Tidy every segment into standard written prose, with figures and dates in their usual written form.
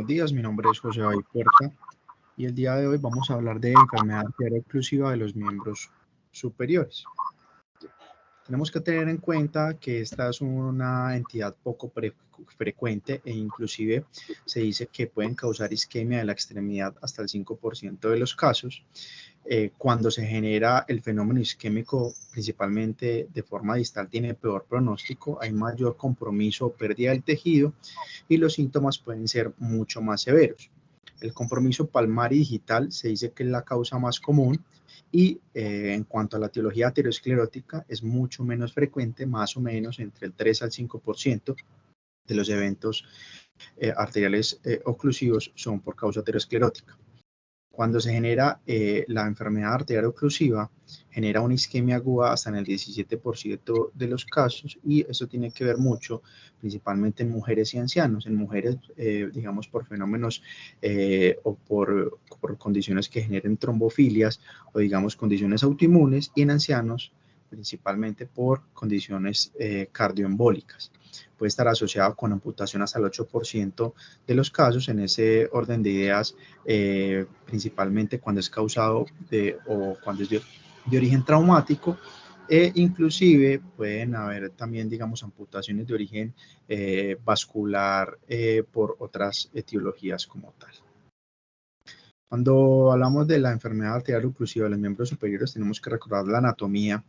buenos días. Mi nombre es José David Puerta y el día de hoy vamos a hablar de enfermedad arterial oclusiva de los miembros superiores. Tenemos que tener en cuenta que esta es una entidad poco frecuente e inclusive se dice que pueden causar isquemia de la extremidad hasta el 5% de los casos. Cuando se genera el fenómeno isquémico, principalmente de forma distal, tiene peor pronóstico, hay mayor compromiso o pérdida del tejido y los síntomas pueden ser mucho más severos. El compromiso palmar y digital se dice que es la causa más común y en cuanto a la etiología aterosclerótica es mucho menos frecuente, más o menos entre el 3 al 5% de los eventos arteriales oclusivos son por causa aterosclerótica. Cuando se genera la enfermedad arterial oclusiva, genera una isquemia aguda hasta en el 17% de los casos y eso tiene que ver mucho, principalmente en mujeres y ancianos. En mujeres, digamos, por fenómenos o por condiciones que generen trombofilias o, digamos, condiciones autoinmunes, y en ancianos, principalmente por condiciones cardioembólicas. Puede estar asociado con amputación hasta el 8% de los casos. En ese orden de ideas, principalmente cuando es causado o cuando es de origen traumático, e inclusive pueden haber también, digamos, amputaciones de origen vascular por otras etiologías como tal. Cuando hablamos de la enfermedad arterial oclusiva de los miembros superiores, tenemos que recordar la anatomía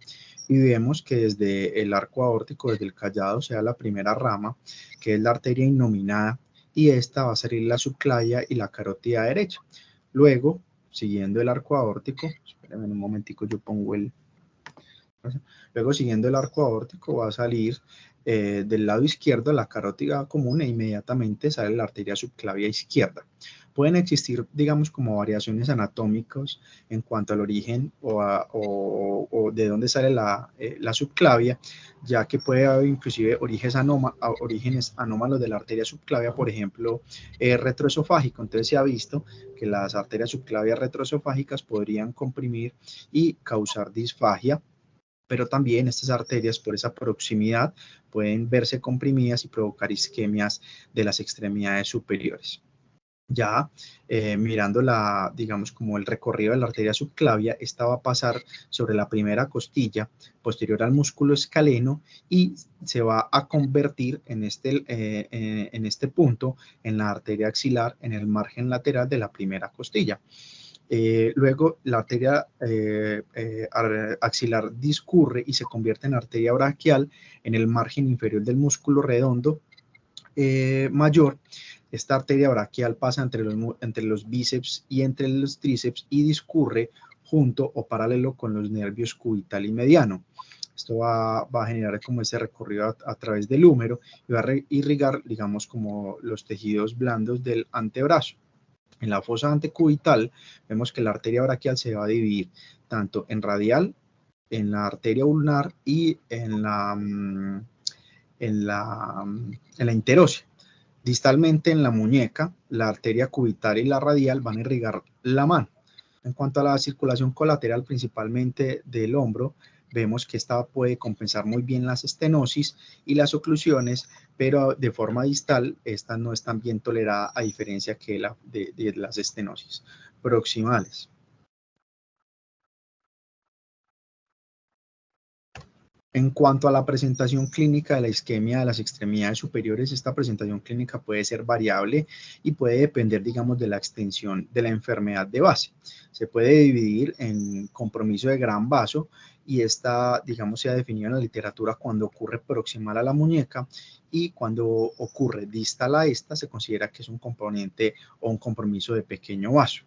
y vemos que desde el arco aórtico, desde el callado, se da la primera rama, que es la arteria innominada, y esta va a salir la subclavia y la carótida derecha. Luego, siguiendo el arco aórtico, espérenme un momentico, yo pongo el... Luego, siguiendo el arco aórtico, va a salir del lado izquierdo la carótida común e inmediatamente sale la arteria subclavia izquierda. Pueden existir, digamos, como variaciones anatómicas en cuanto al origen o de dónde sale la subclavia, ya que puede haber inclusive orígenes anómalos de la arteria subclavia, por ejemplo, retroesofágico. Entonces se ha visto que las arterias subclavias retroesofágicas podrían comprimir y causar disfagia, pero también estas arterias, por esa proximidad, pueden verse comprimidas y provocar isquemias de las extremidades superiores. Ya mirando digamos, como el recorrido de la arteria subclavia, esta va a pasar sobre la primera costilla posterior al músculo escaleno y se va a convertir en este punto en la arteria axilar en el margen lateral de la primera costilla. Luego la arteria axilar discurre y se convierte en arteria braquial en el margen inferior del músculo redondo mayor. Esta arteria braquial pasa entre los bíceps y entre los tríceps y discurre junto o paralelo con los nervios cubital y mediano. Esto va a generar como ese recorrido a través del húmero y va a irrigar, digamos, como los tejidos blandos del antebrazo. En la fosa antecubital vemos que la arteria braquial se va a dividir tanto en radial, en la arteria ulnar y en la interósea. Distalmente en la muñeca, la arteria cubital y la radial van a irrigar la mano. En cuanto a la circulación colateral, principalmente del hombro, vemos que esta puede compensar muy bien las estenosis y las oclusiones, pero de forma distal, esta no es tan bien tolerada a diferencia que de las estenosis proximales. En cuanto a la presentación clínica de la isquemia de las extremidades superiores, esta presentación clínica puede ser variable y puede depender, digamos, de la extensión de la enfermedad de base. Se puede dividir en compromiso de gran vaso y esta, digamos, se ha definido en la literatura cuando ocurre proximal a la muñeca, y cuando ocurre distal a esta se considera que es un componente o un compromiso de pequeño vaso.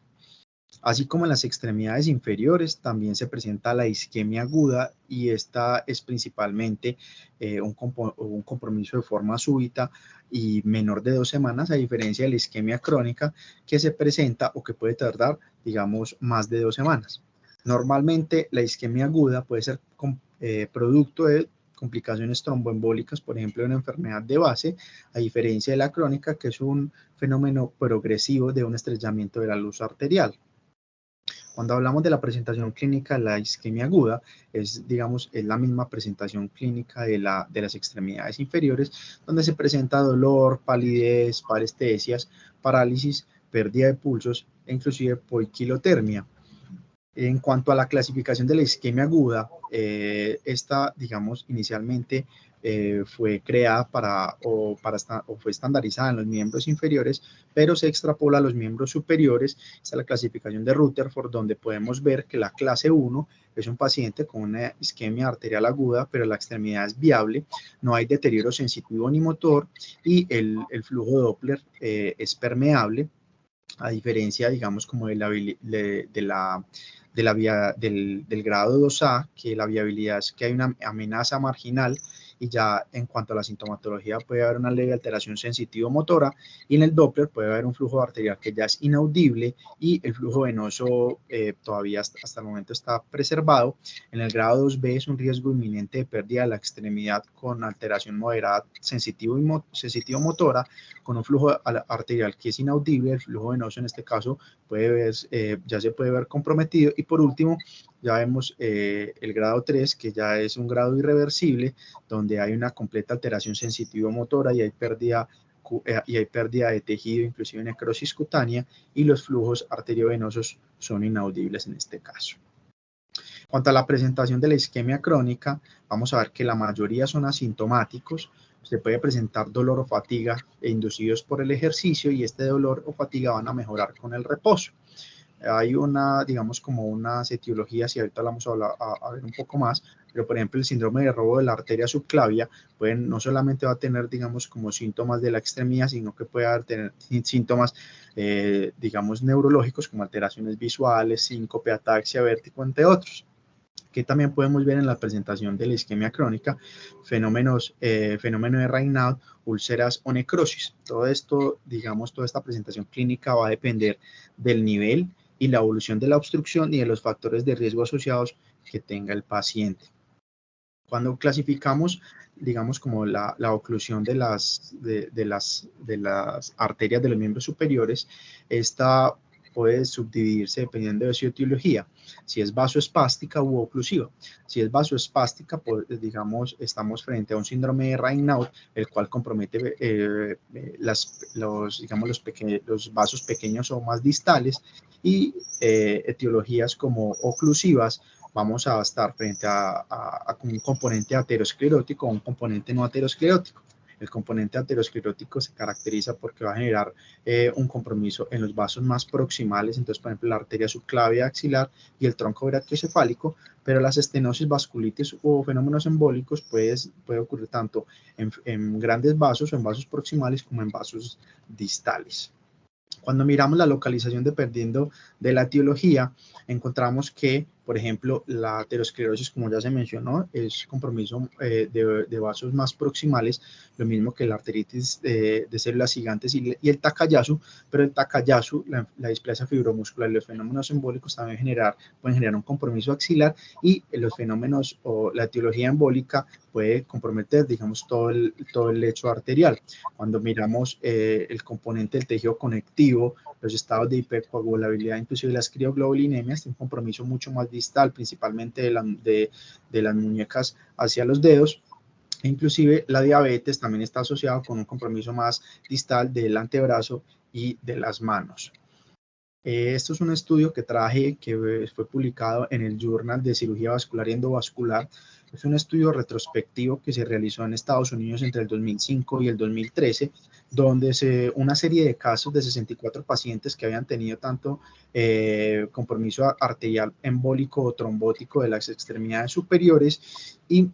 Así como en las extremidades inferiores, también se presenta la isquemia aguda y esta es principalmente un compromiso de forma súbita y menor de 2 semanas, a diferencia de la isquemia crónica que se presenta o que puede tardar, digamos, más de 2 semanas. Normalmente la isquemia aguda puede ser producto de complicaciones tromboembólicas, por ejemplo, una enfermedad de base, a diferencia de la crónica, que es un fenómeno progresivo de un estrechamiento de la luz arterial. Cuando hablamos de la presentación clínica de la isquemia aguda, es la misma presentación clínica de las extremidades inferiores, donde se presenta dolor, palidez, parestesias, parálisis, pérdida de pulsos e inclusive poiquilotermia. En cuanto a la clasificación de la isquemia aguda, esta, inicialmente fue creada o fue estandarizada en los miembros inferiores, pero se extrapola a los miembros superiores. Esta es la clasificación de Rutherford, donde podemos ver que la clase 1 es un paciente con una isquemia arterial aguda, pero la extremidad es viable, no hay deterioro sensitivo ni motor y el flujo Doppler es permeable, a diferencia, como del grado 2A, que la viabilidad es que hay una amenaza marginal, y ya en cuanto a la sintomatología puede haber una leve alteración sensitivo-motora, y en el Doppler puede haber un flujo arterial que ya es inaudible, y el flujo venoso todavía hasta el momento está preservado. En el grado 2B es un riesgo inminente de pérdida de la extremidad con alteración moderada sensitivo-motora, con un flujo arterial que es inaudible. El flujo venoso en este caso ya se puede ver comprometido. Y por último, ya vemos el grado 3, que ya es un grado irreversible, donde hay una completa alteración sensitivo-motora y hay pérdida de tejido, inclusive necrosis cutánea, y los flujos arteriovenosos son inaudibles en este caso. En cuanto a la presentación de la isquemia crónica, vamos a ver que la mayoría son asintomáticos. Se puede presentar dolor o fatiga inducidos por el ejercicio, y este dolor o fatiga van a mejorar con el reposo. Hay como unas etiologías, y ahorita vamos a ver un poco más, pero por ejemplo el síndrome de robo de la arteria subclavia no solamente va a tener, como síntomas de la extremidad, sino que puede tener síntomas, neurológicos, como alteraciones visuales, síncope, ataxia, vértigo, entre otros, que también podemos ver en la presentación de la isquemia crónica, fenómeno de Raynaud, úlceras o necrosis. Todo esto, toda esta presentación clínica va a depender del nivel y la evolución de la obstrucción y de los factores de riesgo asociados que tenga el paciente. Cuando clasificamos, como la oclusión de las arterias de los miembros superiores, esta puede subdividirse dependiendo de su etiología, si es vasoespástica u oclusiva. Si es vasoespástica, pues, estamos frente a un síndrome de Raynaud, el cual compromete los vasos pequeños o más distales, y etiologías como oclusivas, vamos a estar frente a un componente aterosclerótico o un componente no aterosclerótico. El componente aterosclerótico se caracteriza porque va a generar un compromiso en los vasos más proximales, entonces, por ejemplo, la arteria subclavia axilar y el tronco brachiocefálico, pero las estenosis, vasculitis o fenómenos embólicos puede ocurrir tanto en grandes vasos o en vasos proximales como en vasos distales. Cuando miramos la localización dependiendo de la etiología, encontramos que, por ejemplo, la aterosclerosis, como ya se mencionó, es compromiso de vasos más proximales, lo mismo que la arteritis de células gigantes y el Takayasu, pero el Takayasu, la displasia fibromuscular y los fenómenos embólicos también pueden generar un compromiso axilar, y los fenómenos o la etiología embólica puede comprometer, todo el lecho arterial. Cuando miramos el componente del tejido conectivo, los estados de hipercoagulabilidad, inclusive las crioglobulinemias, tienen un compromiso mucho más distal, principalmente de las muñecas hacia los dedos. Inclusive la diabetes también está asociada con un compromiso más distal del antebrazo y de las manos. Esto es un estudio que traje, que fue publicado en el Journal de Cirugía Vascular y Endovascular. Es un estudio retrospectivo que se realizó en Estados Unidos entre el 2005 y el 2013, donde una serie de casos de 64 pacientes que habían tenido tanto compromiso arterial embólico o trombótico de las extremidades superiores, y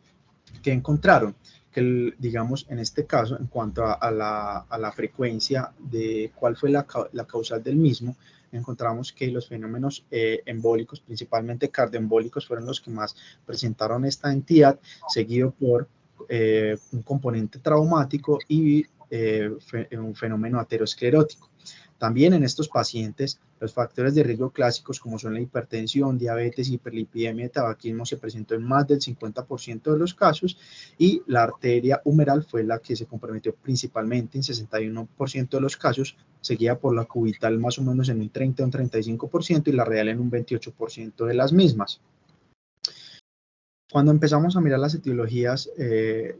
que encontraron que, en este caso, en cuanto a la frecuencia de cuál fue la causal del mismo, encontramos que los fenómenos embólicos, principalmente cardioembólicos, fueron los que más presentaron esta entidad, seguido por un componente traumático y un fenómeno aterosclerótico. También en estos pacientes, los factores de riesgo clásicos como son la hipertensión, diabetes, hiperlipidemia y tabaquismo se presentó en más del 50% de los casos, y la arteria humeral fue la que se comprometió principalmente en 61% de los casos, seguida por la cubital más o menos en un 30 o un 35% y la radial en un 28% de las mismas. Cuando empezamos a mirar las etiologías,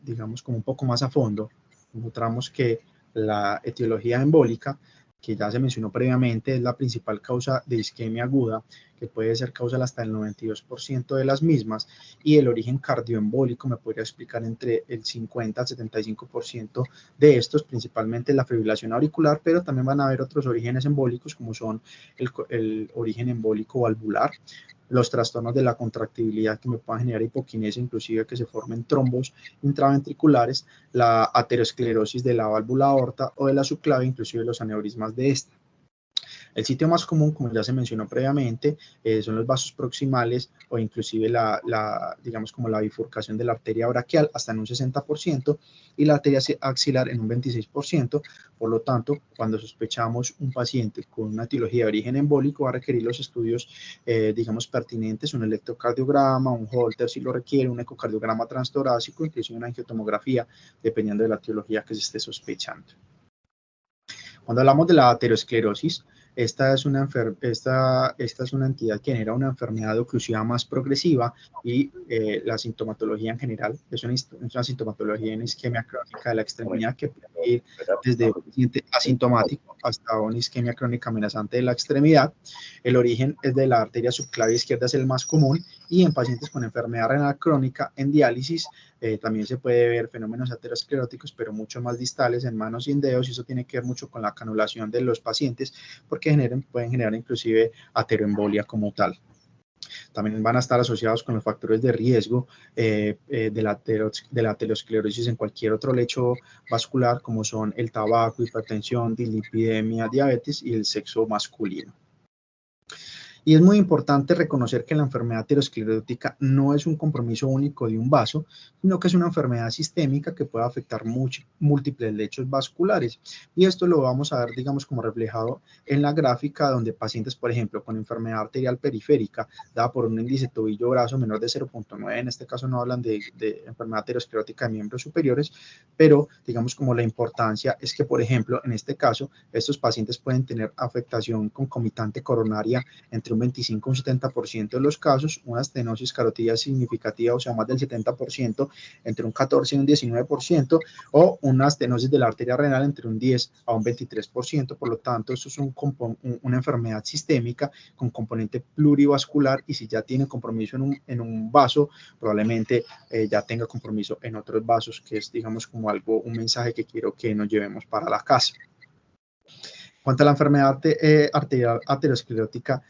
digamos como un poco más a fondo, encontramos que la etiología embólica, que ya se mencionó previamente, es la principal causa de isquemia aguda, que puede ser causal hasta el 92% de las mismas, y el origen cardioembólico me podría explicar entre el 50 al 75% de estos, principalmente la fibrilación auricular, pero también van a haber otros orígenes embólicos, como son el origen embólico valvular, los trastornos de la contractibilidad que me puedan generar hipoquinesia, inclusive que se formen trombos intraventriculares, la aterosclerosis de la válvula aorta o de la subclavia, inclusive los aneurismas de esta. El sitio más común, como ya se mencionó previamente, son los vasos proximales o inclusive digamos como la bifurcación de la arteria braquial hasta en un 60% y la arteria axilar en un 26%. Por lo tanto, cuando sospechamos un paciente con una etiología de origen embólico, va a requerir los estudios, digamos, pertinentes, un electrocardiograma, un Holter si lo requiere, un ecocardiograma transtorácico, inclusive una angiotomografía, dependiendo de la etiología que se esté sospechando. Cuando hablamos de la aterosclerosis, esta es una entidad que genera una enfermedad oclusiva más progresiva y la sintomatología en general es una sintomatología en isquemia crónica de la extremidad que puede ir desde un paciente asintomático hasta una isquemia crónica amenazante de la extremidad. El origen es de la arteria subclavia izquierda, es el más común, y en pacientes con enfermedad renal crónica en diálisis también se puede ver fenómenos ateroscleróticos, pero mucho más distales en manos y en dedos, y eso tiene que ver mucho con la canulación de los pacientes, porque pueden generar inclusive ateroembolia como tal. También van a estar asociados con los factores de riesgo de la aterosclerosis en cualquier otro lecho vascular, como son el tabaco, hipertensión, dislipidemia, diabetes y el sexo masculino. Y es muy importante reconocer que la enfermedad aterosclerótica no es un compromiso único de un vaso, sino que es una enfermedad sistémica que puede afectar múltiples lechos vasculares. Y esto lo vamos a ver, digamos, como reflejado en la gráfica, donde pacientes, por ejemplo, con enfermedad arterial periférica, dada por un índice tobillo-brazo menor de 0.9, en este caso no hablan de enfermedad aterosclerótica de miembros superiores, pero digamos como la importancia es que, por ejemplo, en este caso, estos pacientes pueden tener afectación concomitante coronaria entre un 25 y un 70% de los casos, una estenosis carotidia significativa, o sea, más del 70%, entre un 14 y un 19%, o una estenosis de la arteria renal entre un 10 a un 23%. Por lo tanto, esto es una enfermedad sistémica con componente plurivascular, y si ya tiene compromiso en un vaso, probablemente ya tenga compromiso en otros vasos, que es, digamos, como un mensaje que quiero que nos llevemos para la casa. En cuanto a la enfermedad arterial aterosclerótica,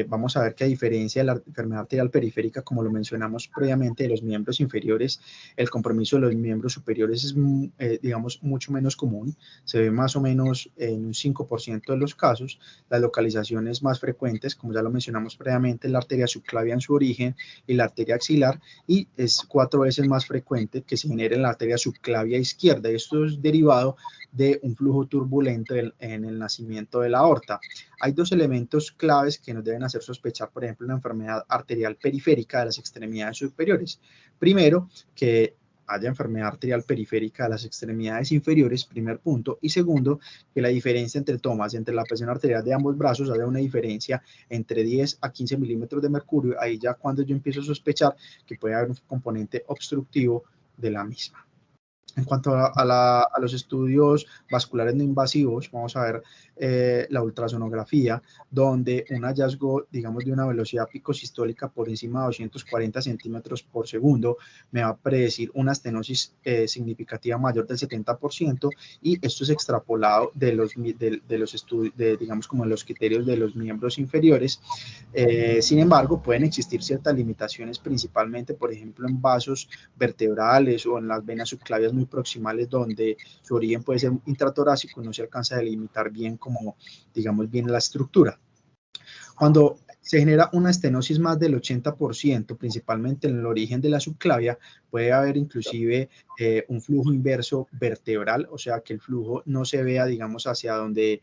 vamos a ver que a diferencia de la enfermedad arterial periférica, como lo mencionamos previamente, de los miembros inferiores, el compromiso de los miembros superiores es, digamos, mucho menos común. Se ve más o menos en un 5% de los casos. Las localizaciones más frecuentes, como ya lo mencionamos previamente, la arteria subclavia en su origen y la arteria axilar, y es 4 veces más frecuente que se genere en la arteria subclavia izquierda. Esto es derivado de un flujo turbulento en el nacimiento de la aorta. Hay dos elementos claves que nos deben hacer sospechar, por ejemplo, una enfermedad arterial periférica de las extremidades superiores. Primero, que haya enfermedad arterial periférica de las extremidades inferiores, primer punto, y segundo, que la diferencia entre tomas, entre la presión arterial de ambos brazos, haya una diferencia entre 10 a 15 milímetros de mercurio. Ahí ya cuando yo empiezo a sospechar que puede haber un componente obstructivo de la misma. En cuanto a los estudios vasculares no invasivos, vamos a ver la ultrasonografía, donde un hallazgo, digamos, de una velocidad picosistólica por encima de 240 centímetros por segundo me va a predecir una estenosis significativa mayor del 70%, y esto es extrapolado de los estudios, digamos, como los criterios de los miembros inferiores. Sin embargo, pueden existir ciertas limitaciones, principalmente, por ejemplo, en vasos vertebrales o en las venas subclavias muy proximales, donde su origen puede ser intratorácico y no se alcanza a delimitar bien, como, digamos, bien la estructura. Cuando se genera una estenosis más del 80%, principalmente en el origen de la subclavia. Puede haber inclusive un flujo inverso vertebral, o sea, que el flujo no se vea, digamos, hacia donde,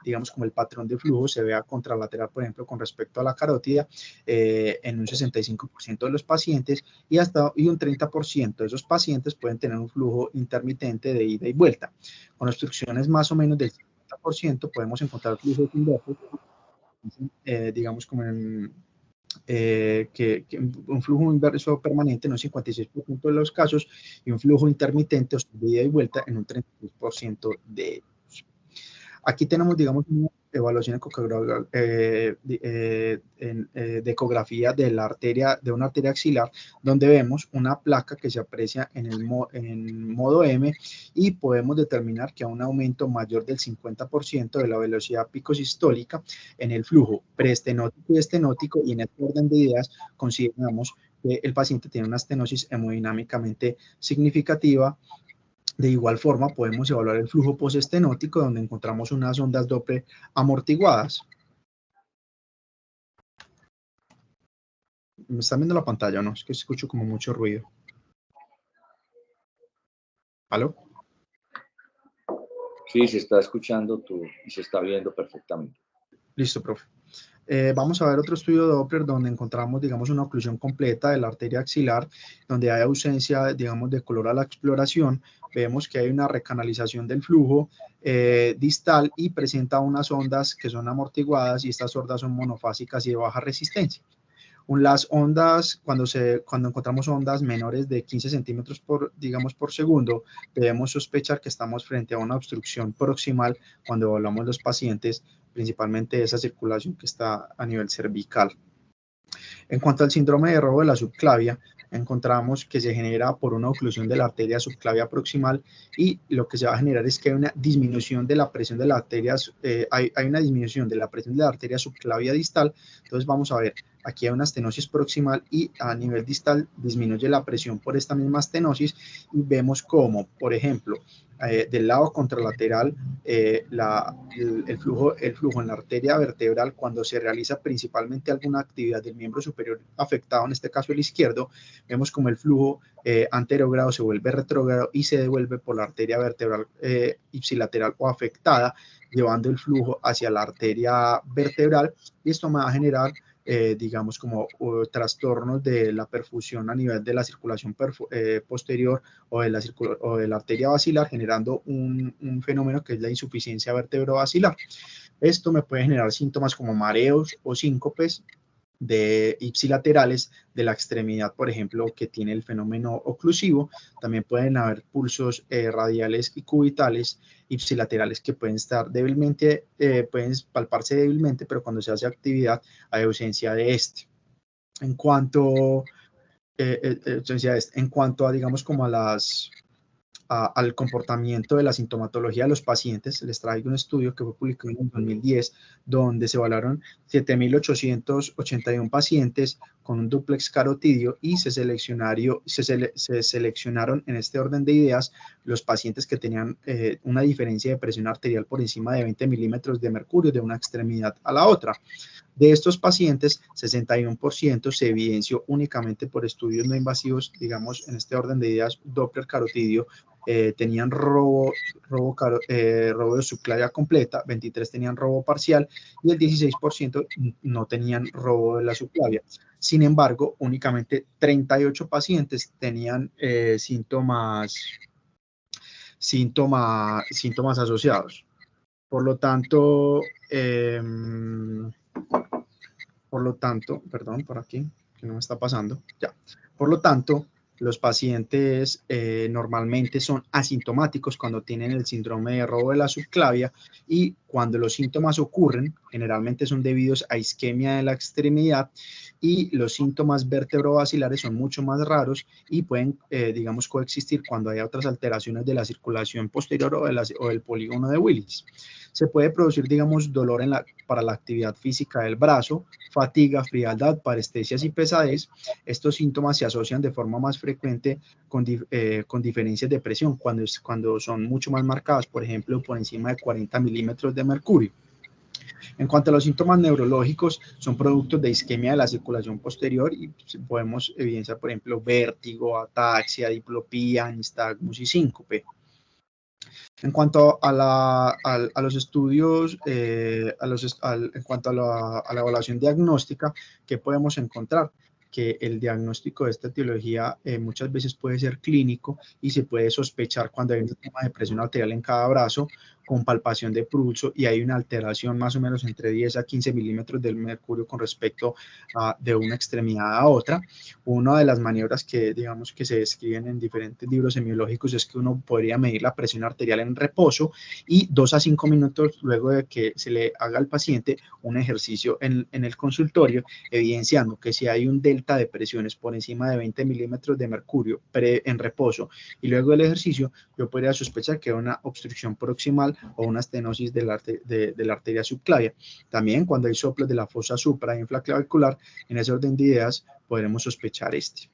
digamos, como el patrón de flujo se vea contralateral, por ejemplo, con respecto a la carótida, en un 65% de los pacientes, y un 30% de esos pacientes pueden tener un flujo intermitente de ida y vuelta. Con obstrucciones más o menos del 50% podemos encontrar flujos inversos, digamos, como que un flujo inverso permanente en un 56% de los casos y un flujo intermitente o de ida y vuelta en un 36% de ellos. Aquí tenemos, digamos, una evaluación de ecografía de la arteria, de una arteria axilar, donde vemos una placa que se aprecia en modo M, y podemos determinar que hay un aumento mayor del 50% de la velocidad picosistólica en el flujo preestenótico y estenótico, y en este orden de ideas consideramos que el paciente tiene una estenosis hemodinámicamente significativa. De igual forma, podemos evaluar el flujo postestenótico, donde encontramos unas ondas Doppler amortiguadas. ¿Me están viendo la pantalla o no? Es que escucho como mucho ruido. ¿Aló? Sí, se está escuchando tú y se está viendo perfectamente. Listo, profe. Vamos a ver otro estudio de Doppler donde encontramos, digamos, una oclusión completa de la arteria axilar, donde hay ausencia, digamos, de color a la exploración. Vemos que hay una recanalización del flujo distal y presenta unas ondas que son amortiguadas, y estas ondas son monofásicas y de baja resistencia. Las ondas, cuando encontramos ondas menores de 15 centímetros por segundo, debemos sospechar que estamos frente a una obstrucción proximal cuando evaluamos los pacientes, principalmente esa circulación que está a nivel cervical. En cuanto al síndrome de robo de la subclavia, encontramos que se genera por una oclusión de la arteria subclavia proximal, y lo que se va a generar es que hay una disminución de la presión de la arteria, hay una disminución de la presión de la arteria subclavia distal. Entonces vamos a ver, aquí hay una estenosis proximal y a nivel distal disminuye la presión por esta misma estenosis, y vemos como, por ejemplo, del lado contralateral, el flujo en la arteria vertebral, cuando se realiza principalmente alguna actividad del miembro superior afectado, en este caso el izquierdo, vemos como el flujo anterogrado se vuelve retrógrado y se devuelve por la arteria vertebral ipsilateral o afectada, llevando el flujo hacia la arteria vertebral, y esto me va a generar digamos, como trastornos de la perfusión a nivel de la circulación posterior o de la arteria basilar, generando un fenómeno que es la insuficiencia vertebrovasilar. Esto me puede generar síntomas como mareos o síncopes ipsilaterales de la extremidad, por ejemplo, que tiene el fenómeno oclusivo. También pueden haber pulsos radiales y cubitales ipsilaterales que pueden estar débilmente, pueden palparse débilmente, pero cuando se hace actividad hay ausencia de este. En cuanto a, digamos, como al comportamiento de la sintomatología de los pacientes, les traigo un estudio que fue publicado en el 2010, donde se evaluaron 7.881 pacientes con un dúplex carotidio, y se seleccionaron en este orden de ideas los pacientes que tenían una diferencia de presión arterial por encima de 20 milímetros de mercurio de una extremidad a la otra. De estos pacientes, 61% se evidenció únicamente por estudios no invasivos, digamos, en este orden de ideas, Doppler carotidio. Tenían robo de subclavia completa, 23 tenían robo parcial, y el 16% no tenían robo de la subclavia. Sin embargo, únicamente 38 pacientes tenían síntomas asociados. Por lo tanto, perdón, por aquí, que no me está pasando, ya. Por lo tanto, los pacientes normalmente son asintomáticos cuando tienen el síndrome de robo de la subclavia, y cuando los síntomas ocurren, generalmente son debidos a isquemia de la extremidad, y los síntomas vertebrovascilares son mucho más raros y pueden, digamos, coexistir cuando hay otras alteraciones de la circulación posterior o del polígono de Willis. Se puede producir, digamos, dolor para la actividad física del brazo, fatiga, frialdad, parestesias y pesadez. Estos síntomas se asocian de forma más frecuente con diferencias de presión, cuando son mucho más marcadas, por ejemplo, por encima de 40 milímetros de mercurio. En cuanto a los síntomas neurológicos, son productos de isquemia de la circulación posterior y podemos evidenciar, por ejemplo, vértigo, ataxia, diplopía, nistagmus y síncope. En cuanto a los estudios, en cuanto a la evaluación diagnóstica, ¿qué podemos encontrar? Que el diagnóstico de esta etiología muchas veces puede ser clínico y se puede sospechar cuando hay un tema de presión arterial en cada brazo, con palpación de pulso y hay una alteración más o menos entre 10 a 15 milímetros del mercurio con respecto de una extremidad a otra. Una de las maniobras que, digamos, que se describen en diferentes libros semiológicos es que uno podría medir la presión arterial en reposo y 2 a 5 minutos luego de que se le haga al paciente un ejercicio en el consultorio, evidenciando que si hay un delta de presiones por encima de 20 milímetros de mercurio en reposo y luego del ejercicio, yo podría sospechar que hay una obstrucción proximal o una estenosis de la arteria subclavia. También cuando hay soplos de la fosa supra infraclavicular, en ese orden de ideas podremos sospechar este.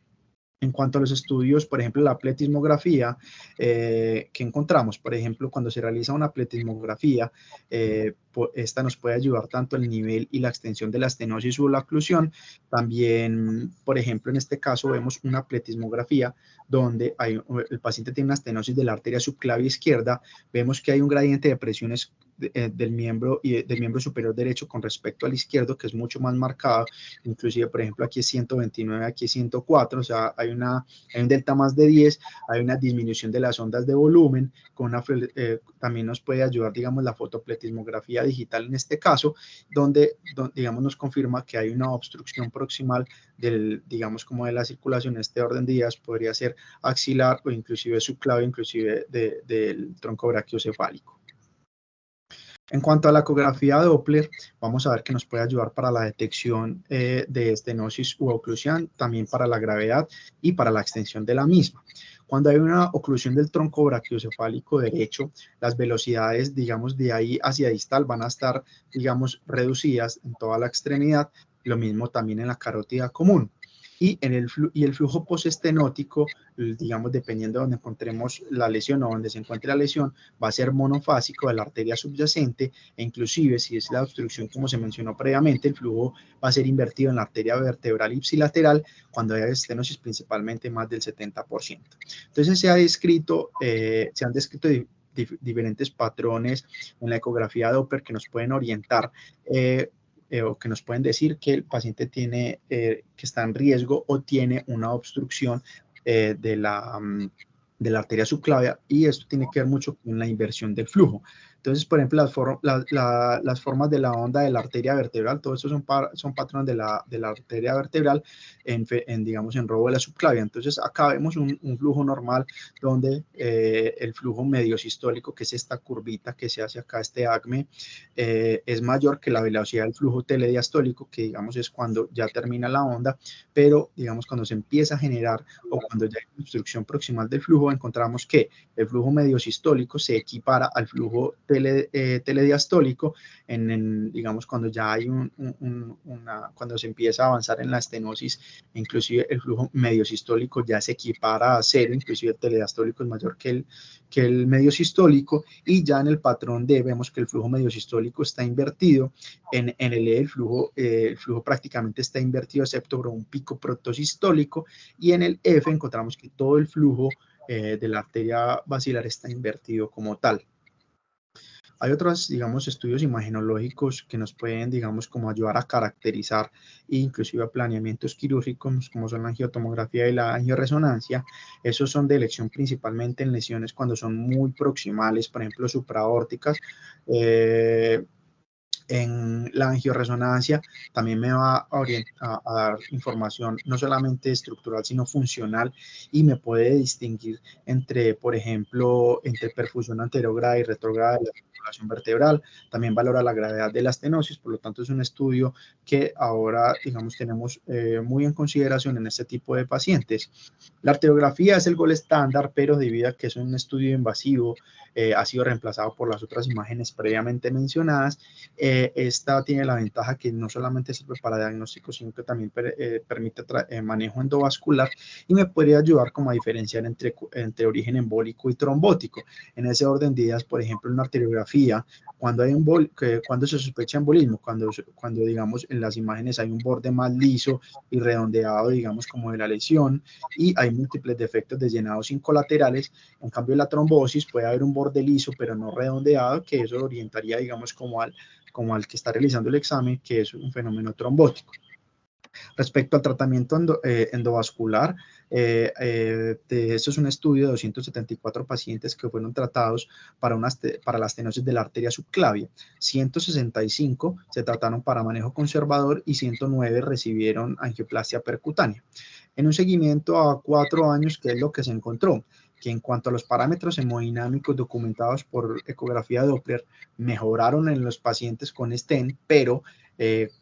En cuanto a los estudios, por ejemplo, la pletismografía, ¿qué encontramos? Por ejemplo, cuando se realiza una pletismografía, esta nos puede ayudar tanto el nivel y la extensión de la estenosis o la oclusión. También, por ejemplo, en este caso vemos una pletismografía donde el paciente tiene una estenosis de la arteria subclavia izquierda. Vemos que hay un gradiente de presiones del miembro superior derecho con respecto al izquierdo, que es mucho más marcado. Inclusive, por ejemplo, aquí es 129, aquí es 104, o sea, hay un delta más de 10, hay una disminución de las ondas de volumen, también nos puede ayudar, digamos, la fotopletismografía digital en este caso, donde digamos, nos confirma que hay una obstrucción proximal digamos, como de la circulación. En este orden de ideas podría ser axilar o inclusive subclavio, inclusive del tronco brachiocefálico. En cuanto a la ecografía Doppler, vamos a ver que nos puede ayudar para la detección de estenosis u oclusión, también para la gravedad y para la extensión de la misma. Cuando hay una oclusión del tronco brachiocefálico derecho, las velocidades, digamos, de ahí hacia distal van a estar, digamos, reducidas en toda la extremidad, lo mismo también en la carótida común. Y el flujo postestenótico, digamos, dependiendo de donde encontremos la lesión o donde se encuentre la lesión, va a ser monofásico de la arteria subyacente e inclusive si es la obstrucción, como se mencionó previamente, el flujo va a ser invertido en la arteria vertebral ipsilateral cuando hay estenosis principalmente más del 70%. Entonces se han descrito diferentes patrones en la ecografía Doppler que nos pueden orientar o que nos pueden decir que el paciente tiene, que está en riesgo o tiene una obstrucción de la arteria subclavia, y esto tiene que ver mucho con la inversión del flujo. Entonces, por ejemplo, las formas de la onda de la arteria vertebral, todo eso son patrones de la arteria vertebral digamos, en robo de la subclavia. Entonces, acá vemos un flujo normal donde el flujo mediosistólico, que es esta curvita que se hace acá, este acme, es mayor que la velocidad del flujo telediastólico, que digamos es cuando ya termina la onda, pero digamos cuando se empieza a generar o cuando ya hay obstrucción proximal del flujo, encontramos que el flujo mediosistólico se equipara al flujo telediastólico digamos, cuando ya hay cuando se empieza a avanzar en la estenosis, inclusive el flujo mediosistólico ya se equipara a cero, inclusive el telediastólico es mayor que el mediosistólico, y ya en el patrón D vemos que el flujo mediosistólico está invertido, en el E el flujo prácticamente está invertido excepto por un pico protosistólico, y en el F encontramos que todo el flujo de la arteria basilar está invertido como tal. Hay otros, digamos, estudios imagenológicos que nos pueden, digamos, como ayudar a caracterizar e inclusive a planeamientos quirúrgicos, como son la angiotomografía y la angioresonancia. Esos son de elección principalmente en lesiones cuando son muy proximales, por ejemplo, supraórticas. En la angioresonancia también me va a dar información no solamente estructural, sino funcional, y me puede distinguir entre, por ejemplo, entre perfusión anterograda y retrograda de la circulación vertebral. También valora la gravedad de la estenosis, por lo tanto es un estudio que ahora, digamos, tenemos muy en consideración en este tipo de pacientes. La arteriografía es el gol estándar, pero debido a que es un estudio invasivo, ha sido reemplazado por las otras imágenes previamente mencionadas. Esta tiene la ventaja que no solamente sirve para diagnóstico, sino que también permite manejo endovascular y me podría ayudar como a diferenciar entre origen embólico y trombótico. En ese orden de ideas, por ejemplo, una arteriografía ecografía, cuando se sospecha embolismo, cuando digamos en las imágenes hay un borde más liso y redondeado, digamos como de la lesión, y hay múltiples defectos de llenado sin colaterales. En cambio la trombosis puede haber un borde liso pero no redondeado, que eso orientaría digamos como al que está realizando el examen, que es un fenómeno trombótico. Respecto al tratamiento endovascular, esto es un estudio de 274 pacientes que fueron tratados para la estenosis de la arteria subclavia. 165 se trataron para manejo conservador y 109 recibieron angioplastia percutánea. En un seguimiento a 4 años, ¿qué es lo que se encontró? Que en cuanto a los parámetros hemodinámicos documentados por ecografía Doppler, mejoraron en los pacientes con stent, pero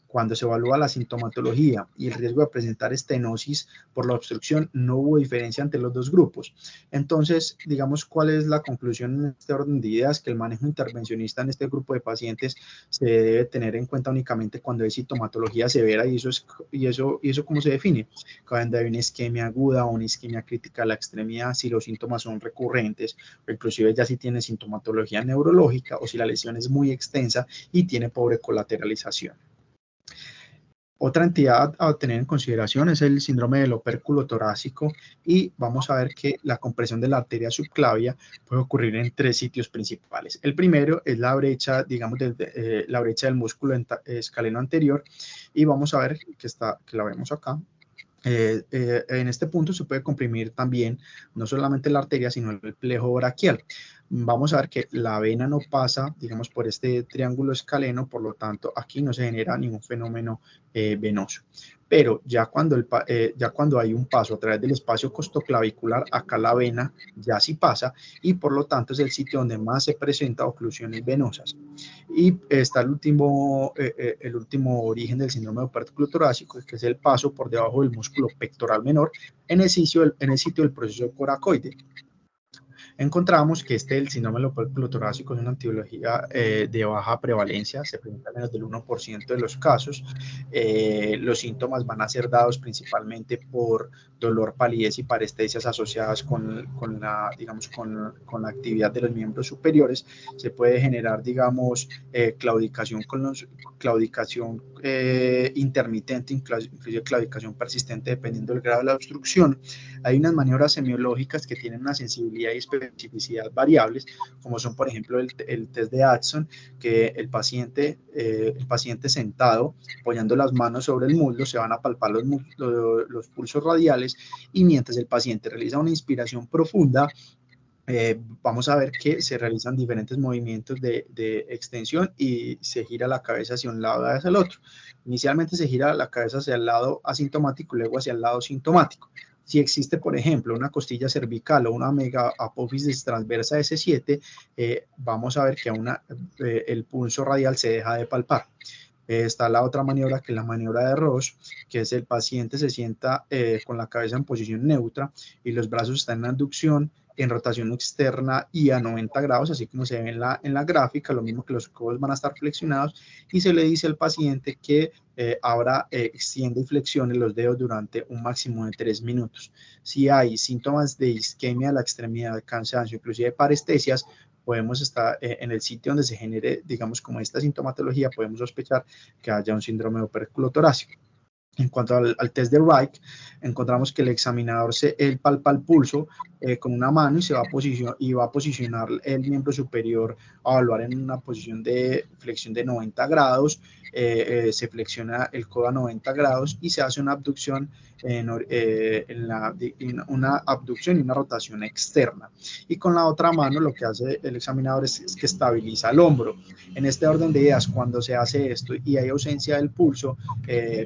cuando se evalúa la sintomatología y el riesgo de presentar estenosis por la obstrucción, no hubo diferencia entre los dos grupos. Entonces, digamos, ¿cuál es la conclusión en este orden de ideas? Que el manejo intervencionista en este grupo de pacientes se debe tener en cuenta únicamente cuando hay sintomatología severa, y eso ¿cómo se define? Cuando hay una isquemia aguda o una isquemia crítica a la extremidad, si los síntomas son recurrentes, o inclusive ya si tiene sintomatología neurológica, o si la lesión es muy extensa y tiene pobre colateralización. Otra entidad a tener en consideración es el síndrome del opérculo torácico, y vamos a ver que la compresión de la arteria subclavia puede ocurrir en 3 sitios principales. El primero es la brecha, digamos, la brecha del músculo escaleno anterior, y vamos a ver que la vemos acá. En este punto se puede comprimir también no solamente la arteria, sino el plejo braquial. Vamos a ver que la vena no pasa, digamos, por este triángulo escaleno, por lo tanto aquí no se genera ningún fenómeno venoso. Pero ya cuando hay un paso a través del espacio costoclavicular, acá la vena ya sí pasa, y por lo tanto es el sitio donde más se presenta oclusiones venosas. Y está el último origen del síndrome de opérculo torácico, que es el paso por debajo del músculo pectoral menor en el sitio del proceso coracoide. Encontramos que el síndrome del opérculo torácico es una etiología de baja prevalencia, se presenta en menos del 1% de los casos. Los síntomas van a ser dados principalmente por dolor, palidez y parestesias asociadas con la actividad de los miembros superiores. Se puede generar, digamos, claudicación intermitente, inclusive claudicación persistente, dependiendo del grado de la obstrucción. Hay unas maniobras semiológicas que tienen una sensibilidad y especificidad variables, como son, por ejemplo, el test de Addison, que el paciente sentado, apoyando las manos sobre el muslo, se van a palpar los pulsos radiales, y mientras el paciente realiza una inspiración profunda, vamos a ver que se realizan diferentes movimientos de extensión y se gira la cabeza hacia un lado y hacia el otro. Inicialmente se gira la cabeza hacia el lado asintomático, luego hacia el lado sintomático. Si existe, por ejemplo, una costilla cervical o una mega apófisis transversa S7, vamos a ver que el pulso radial se deja de palpar. Está la otra maniobra, que es la maniobra de Roche, que es el paciente se sienta con la cabeza en posición neutra y los brazos están en abducción, en rotación externa y a 90 grados, así como se ve en la gráfica, lo mismo que los codos van a estar flexionados, y se le dice al paciente que ahora extiende y flexione los dedos durante un máximo de 3 minutos. Si hay síntomas de isquemia de la extremidad, cansancio, inclusive parestesias, podemos estar en el sitio donde se genere, digamos, como esta sintomatología, podemos sospechar que haya un síndrome de opérculo torácico. En cuanto al test de Reich, encontramos que el examinador él palpa el pulso con una mano y va a posicionar el miembro superior a evaluar en una posición de flexión de 90 grados. Se flexiona el codo a 90 grados y se hace una abducción una abducción y una rotación externa. Y con la otra mano lo que hace el examinador es que estabiliza el hombro. En este orden de ideas, cuando se hace esto y hay ausencia del pulso,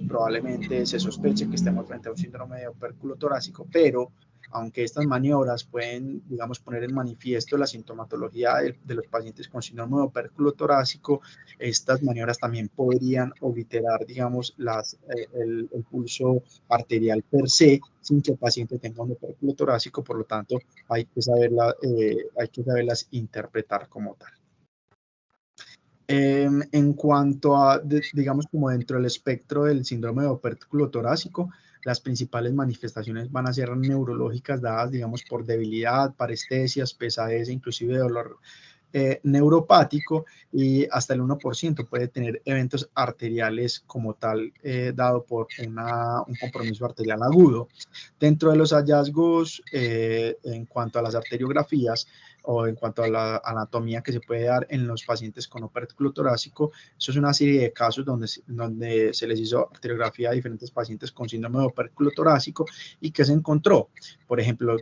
probablemente se sospeche que estemos frente a un síndrome de opérculo torácico, pero aunque estas maniobras pueden, digamos, poner en manifiesto la sintomatología de los pacientes con síndrome de opérculo torácico, estas maniobras también podrían obliterar, digamos, el pulso arterial per se, sin que el paciente tenga un opérculo torácico. Por lo tanto, hay que saberlas interpretar como tal. En cuanto a, digamos, como dentro del espectro del síndrome de opérculo torácico, las principales manifestaciones van a ser neurológicas, dadas, digamos, por debilidad, parestesias, pesadez, inclusive dolor neuropático, y hasta el 1% puede tener eventos arteriales como tal, dado por un compromiso arterial agudo. Dentro de los hallazgos en cuanto a las arteriografías o en cuanto a la anatomía que se puede dar en los pacientes con opérculo torácico, eso es una serie de casos donde se les hizo arteriografía a diferentes pacientes con síndrome de opérculo torácico. ¿Y qué se encontró? Por ejemplo,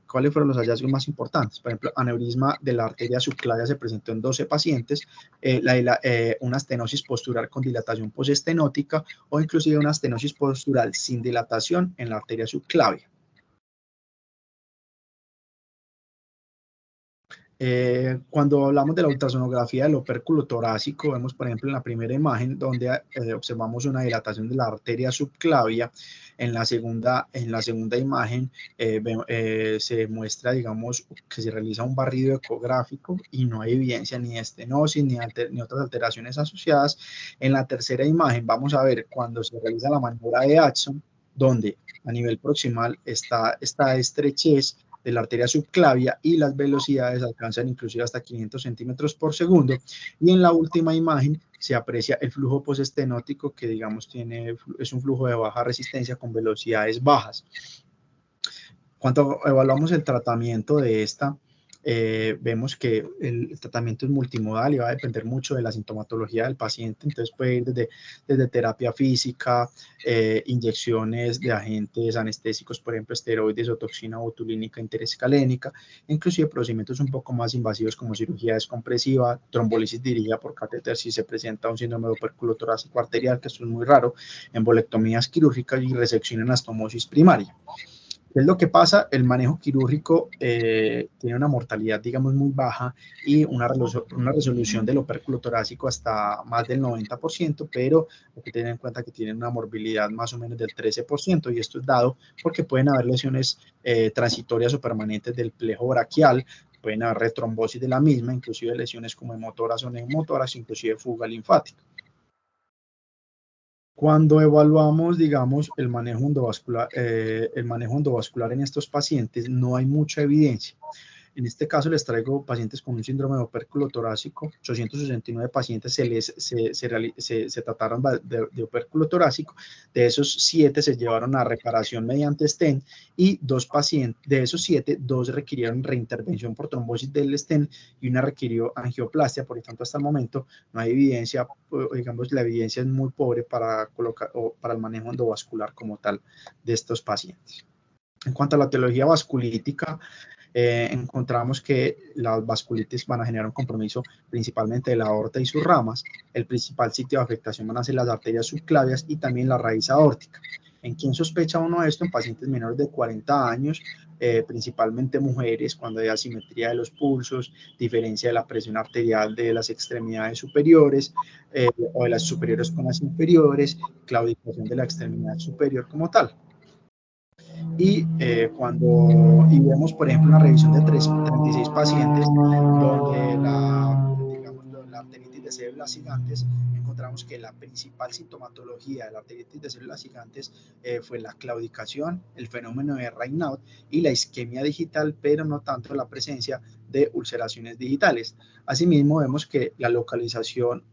¿cuáles fueron los hallazgos más importantes? Por ejemplo, aneurisma de la arteria subclavia se presentó en 12 pacientes, una estenosis postural con dilatación postestenótica o inclusive una estenosis postural sin dilatación en la arteria subclavia. Cuando hablamos de la ultrasonografía del opérculo torácico, vemos, por ejemplo, en la primera imagen donde observamos una dilatación de la arteria subclavia. En la segunda imagen se muestra, digamos, que se realiza un barrido ecográfico y no hay evidencia ni de estenosis ni otras alteraciones asociadas. En la tercera imagen vamos a ver cuando se realiza la maniobra de Addison, donde a nivel proximal está esta estrechez de la arteria subclavia y las velocidades alcanzan inclusive hasta 500 centímetros por segundo. Y en la última imagen se aprecia el flujo postestenótico, que digamos es un flujo de baja resistencia con velocidades bajas. Cuando evaluamos el tratamiento de esta, vemos que el tratamiento es multimodal y va a depender mucho de la sintomatología del paciente. Entonces puede ir desde terapia física, inyecciones de agentes anestésicos, por ejemplo esteroides o toxina botulínica interescalénica, inclusive procedimientos un poco más invasivos como cirugía descompresiva, trombolisis dirigida por catéter si se presenta un síndrome de opérculo torácico arterial, que esto es muy raro, embolectomías quirúrgicas y resección en anastomosis primaria. ¿Qué es lo que pasa? El manejo quirúrgico tiene una mortalidad, digamos, muy baja y una resolución del opérculo torácico hasta más del 90%, pero hay que tener en cuenta que tienen una morbilidad más o menos del 13%, y esto es dado porque pueden haber lesiones transitorias o permanentes del plejo braquial, pueden haber retrombosis de la misma, inclusive lesiones como hemotoras o neumotoras, inclusive fuga linfática. Cuando evaluamos, digamos, el manejo endovascular en estos pacientes, no hay mucha evidencia. En este caso les traigo pacientes con un síndrome de opérculo torácico. 869 pacientes se trataron de opérculo torácico. De esos 7 se llevaron a reparación mediante stent, y de esos 7, 2 requirieron reintervención por trombosis del stent y una requirió angioplastia. Por lo tanto, hasta el momento no hay evidencia, digamos, la evidencia es muy pobre para el manejo endovascular como tal de estos pacientes. En cuanto a la etiología vasculítica, encontramos que las vasculitis van a generar un compromiso principalmente de la aorta y sus ramas. El principal sitio de afectación van a ser las arterias subclavias y también la raíz aórtica. ¿En quién sospecha uno esto? En pacientes menores de 40 años, principalmente mujeres, cuando hay asimetría de los pulsos, diferencia de la presión arterial de las extremidades superiores o de las superiores con las inferiores, claudicación de la extremidad superior como tal. Y vemos, por ejemplo, una revisión de 36 pacientes donde la arteritis de células gigantes, encontramos que la principal sintomatología de la arteritis de células gigantes fue la claudicación, el fenómeno de Raynaud y la isquemia digital, pero no tanto la presencia de ulceraciones digitales. Asimismo, vemos que la localización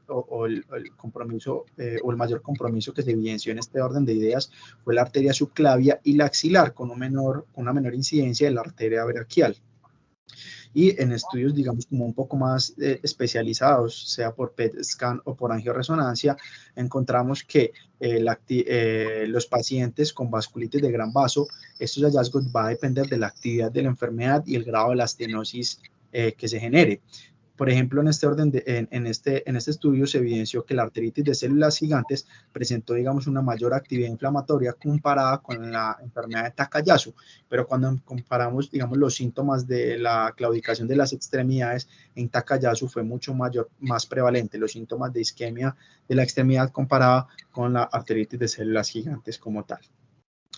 o el compromiso o el mayor compromiso que se evidenció en este orden de ideas fue la arteria subclavia y la axilar, con una menor incidencia de la arteria braquial. Y en estudios, digamos, como un poco más especializados, sea por PET scan o por angioresonancia, encontramos que los pacientes con vasculitis de gran vaso, estos hallazgos va a depender de la actividad de la enfermedad y el grado de la estenosis que se genere. Por ejemplo, en este estudio se evidenció que la arteritis de células gigantes presentó, digamos, una mayor actividad inflamatoria comparada con la enfermedad de Takayasu, pero cuando comparamos, digamos, los síntomas de la claudicación de las extremidades, en Takayasu fue mucho más prevalente los síntomas de isquemia de la extremidad comparada con la arteritis de células gigantes como tal.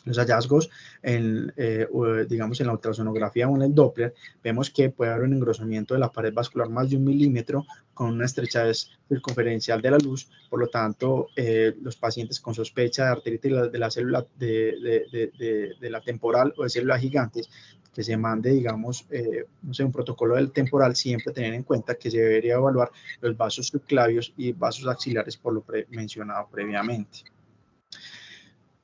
Los hallazgos, digamos, en la ultrasonografía o en el Doppler, vemos que puede haber un engrosamiento de la pared vascular más de 1 milímetro con una estrechez circunferencial de la luz. Por lo tanto, los pacientes con sospecha de arteritis de la célula de la temporal o de células gigantes, que se mande, digamos, no sé, un protocolo del temporal, siempre tener en cuenta que se debería evaluar los vasos subclavios y vasos axilares por lo mencionado previamente.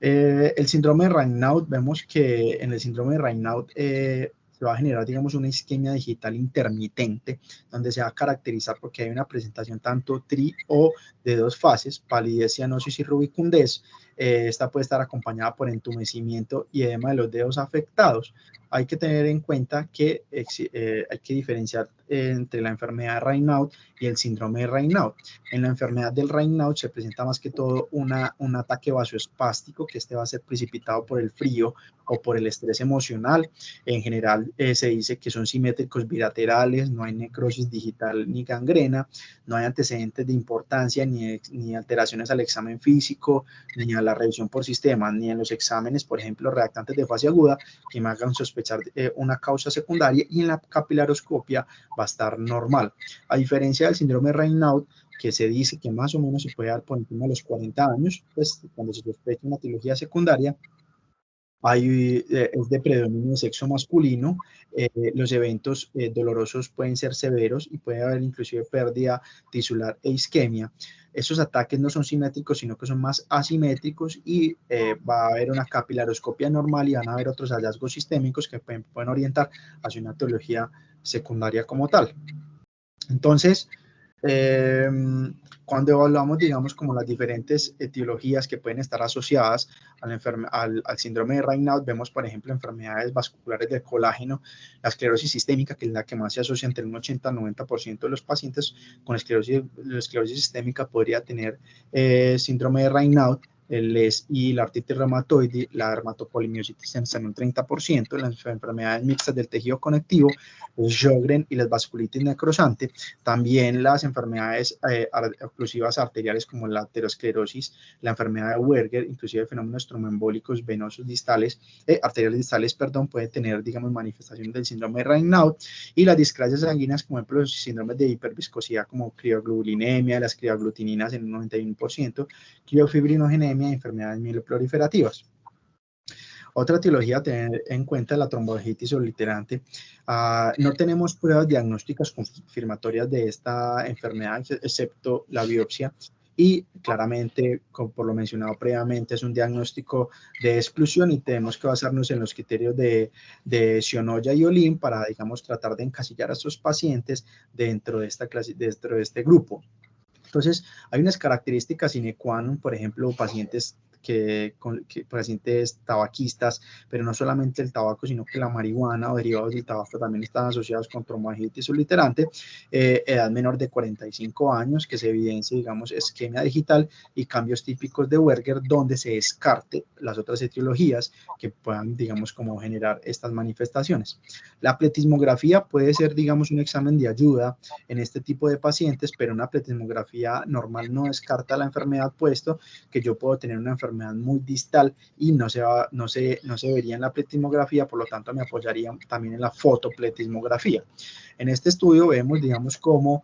El síndrome de Raynaud, vemos que en el síndrome de Raynaud se va a generar, digamos, una isquemia digital intermitente, donde se va a caracterizar porque hay una presentación tanto o de 2 fases, palidez, cianosis y rubicundez. Esta puede estar acompañada por entumecimiento y edema de los dedos afectados. Hay que tener en cuenta que hay que diferenciar entre la enfermedad de Raynaud y el síndrome de Raynaud. En la enfermedad del Raynaud se presenta más que todo un ataque vasoespástico, que este va a ser precipitado por el frío o por el estrés emocional. En general se dice que son simétricos bilaterales, no hay necrosis digital ni gangrena, no hay antecedentes de importancia ni alteraciones al examen físico, ni a la revisión por sistema, ni en los exámenes, por ejemplo, redactantes de fase aguda, que me hagan sospechar una causa secundaria, y en la capilaroscopia va a estar normal. A diferencia del síndrome de Raynaud, que se dice que más o menos se puede dar por encima de los 40 años, pues cuando se sospecha una etiología secundaria, es de predominio de sexo masculino. Los eventos dolorosos pueden ser severos y puede haber inclusive pérdida tisular e isquemia. Esos ataques no son simétricos, sino que son más asimétricos, y va a haber una capilaroscopia normal y van a haber otros hallazgos sistémicos que pueden orientar hacia una etiología secundaria como tal. Entonces, cuando evaluamos, digamos, como las diferentes etiologías que pueden estar asociadas al síndrome de Raynaud, vemos, por ejemplo, enfermedades vasculares del colágeno, la esclerosis sistémica, que es la que más se asocia entre un 80 al 90% de los pacientes con esclerosis sistémica podría tener síndrome de Raynaud. Y la artritis reumatoide, la dermatopolimiositis en un 30%, las enfermedades mixtas del tejido conectivo, los Sjögren y las vasculitis necrosante. También las enfermedades oclusivas arteriales como la aterosclerosis, la enfermedad de Weber, inclusive fenómenos tromboembólicos venosos distales, arteriales distales, perdón, pueden tener, digamos, manifestaciones del síndrome de Raynaud. Y las discrasias sanguíneas, como ejemplo los síndromes de hiperviscosidad como crioglobulinemia, las crioaglutininas en un 91%, criofibrinogenemia y enfermedades mieloproliferativas. Otra etiología a tener en cuenta es la tromboangitis obliterante. No tenemos pruebas diagnósticas confirmatorias de esta enfermedad, excepto la biopsia, y claramente, como por lo mencionado previamente, es un diagnóstico de exclusión y tenemos que basarnos en los criterios de Shionoya y Olin para, digamos, tratar de encasillar a estos pacientes dentro de esta clase, dentro de este grupo. Entonces, hay unas características sine qua non, por ejemplo, pacientes pacientes tabaquistas, pero no solamente el tabaco, sino que la marihuana o derivados del tabaco también están asociados con tromboangitis obliterante, edad menor de 45 años, que se evidencia, digamos, isquemia digital y cambios típicos de Weber, donde se descarte las otras etiologías que puedan, digamos, como generar estas manifestaciones. La pletismografía puede ser, digamos, un examen de ayuda en este tipo de pacientes, pero una pletismografía normal no descarta la enfermedad, puesto que yo puedo tener una enfermedad muy distal y no se vería en la pletismografía, por lo tanto me apoyaría también en la fotopletismografía. En este estudio vemos, digamos, cómo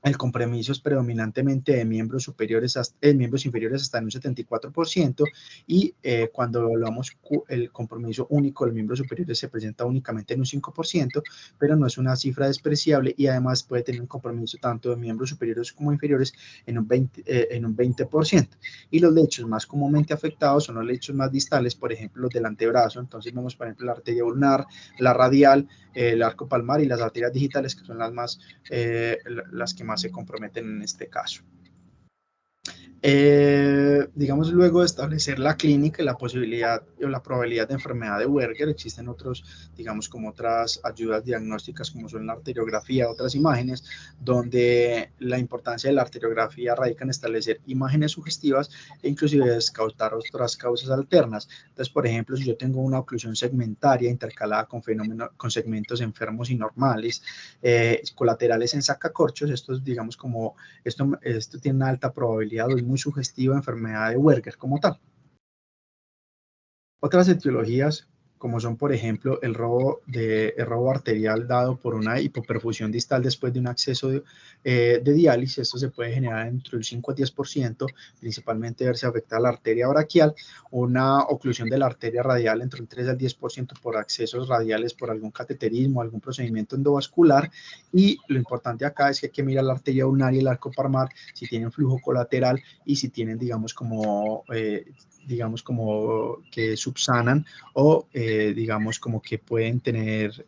el compromiso es predominantemente de miembros inferiores hasta en un 74%, y cuando evaluamos el compromiso único de miembros superiores se presenta únicamente en un 5%, pero no es una cifra despreciable, y además puede tener un compromiso tanto de miembros superiores como inferiores en un 20%. Y los lechos más comúnmente afectados son los lechos más distales, por ejemplo, los del antebrazo. Entonces vemos, por ejemplo, la arteria ulnar, la radial, el arco palmar y las arterias digitales, que son las que más se comprometen en este caso. Digamos, luego de establecer la clínica y la posibilidad o la probabilidad de enfermedad de Weber, existen otros, digamos, como otras ayudas diagnósticas, como son la arteriografía, otras imágenes, donde la importancia de la arteriografía radica en establecer imágenes sugestivas e inclusive descartar otras causas alternas. Entonces, por ejemplo, si yo tengo una oclusión segmentaria intercalada con segmentos enfermos y normales, colaterales en sacacorchos, estos, digamos, como esto tiene una alta probabilidad, muy sugestiva enfermedad de Weber como tal. Otras etiologías, como son, por ejemplo, el robo arterial dado por una hipoperfusión distal después de un acceso de diálisis. Esto se puede generar entre el 5 a 10%, principalmente verse afectada la arteria braquial, una oclusión de la arteria radial entre un 3 al 10% por accesos radiales por algún cateterismo, algún procedimiento endovascular. Y lo importante acá es que hay que mirar la arteria ulnar y el arco palmar si tienen flujo colateral y si tienen, digamos, como que subsanan o digamos como que pueden tener